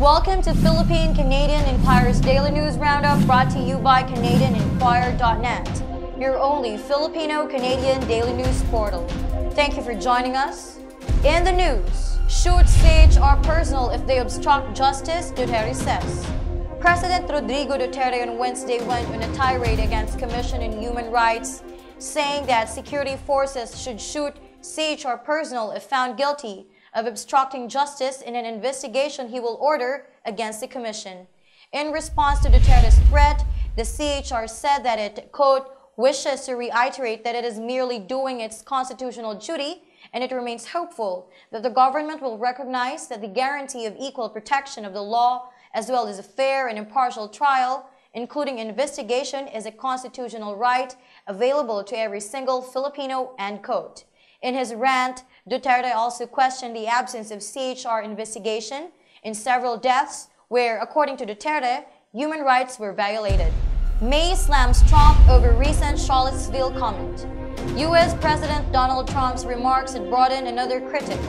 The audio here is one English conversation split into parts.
Welcome to Philippine-Canadian Inquirer's Daily News Roundup, brought to you by CanadianInquirer.net, your only Filipino-Canadian daily news portal. Thank you for joining us. In the news, shoot CHR personnel if they obstruct justice, Duterte says. President Rodrigo Duterte on Wednesday went on a tirade against Commission on Human Rights, saying that security forces should shoot CHR personnel if found guilty of obstructing justice in an investigation he will order against the Commission. In response to Duterte's threat, the CHR said that it, quote, wishes to reiterate that it is merely doing its constitutional duty, and it remains hopeful that the government will recognize that the guarantee of equal protection of the law, as well as a fair and impartial trial, including investigation, is a constitutional right available to every single Filipino, end quote. In his rant, Duterte also questioned the absence of CHR investigation in several deaths where, according to Duterte, human rights were violated. May slams Trump over recent Charlottesville comment. U.S. President Donald Trump's remarks had brought in another critic.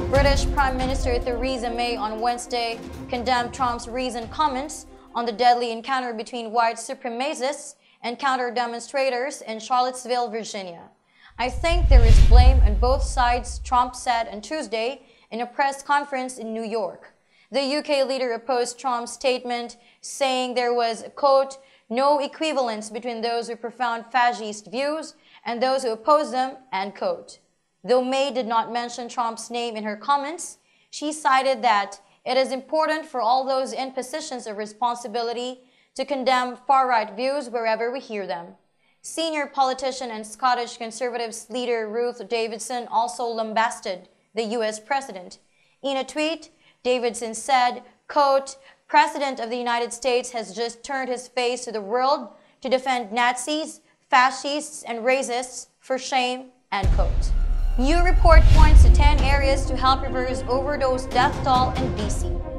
British Prime Minister Theresa May on Wednesday condemned Trump's recent comments on the deadly encounter between white supremacists and counter-demonstrators in Charlottesville, Virginia. I think there is blame on both sides, Trump said on Tuesday in a press conference in New York. The UK leader opposed Trump's statement, saying there was, quote, no equivalence between those who profound fascist views and those who oppose them, end quote. Though May did not mention Trump's name in her comments, she cited that it is important for all those in positions of responsibility to condemn far-right views wherever we hear them. Senior politician and Scottish Conservatives leader Ruth Davidson also lambasted the U.S. president. In a tweet, Davidson said, quote, President of the United States has just turned his face to the world to defend Nazis, fascists, and racists for shame, end quote. New report points to 10 areas to help reverse overdose death toll in BC.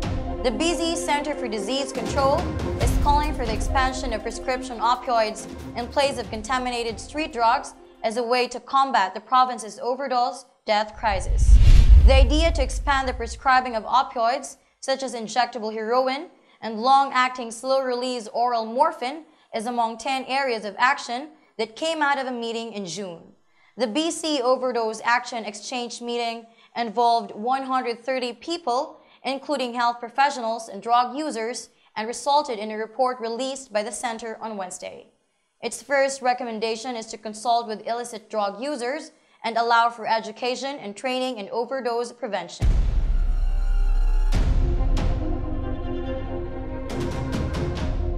The BC Center for Disease Control is calling for the expansion of prescription opioids in place of contaminated street drugs as a way to combat the province's overdose death crisis. The idea to expand the prescribing of opioids, such as injectable heroin and long-acting slow-release oral morphine, is among 10 areas of action that came out of a meeting in June. The BC Overdose Action Exchange meeting involved 130 people, including health professionals and drug users, and resulted in a report released by the center on Wednesday. Its first recommendation is to consult with illicit drug users and allow for education and training in overdose prevention.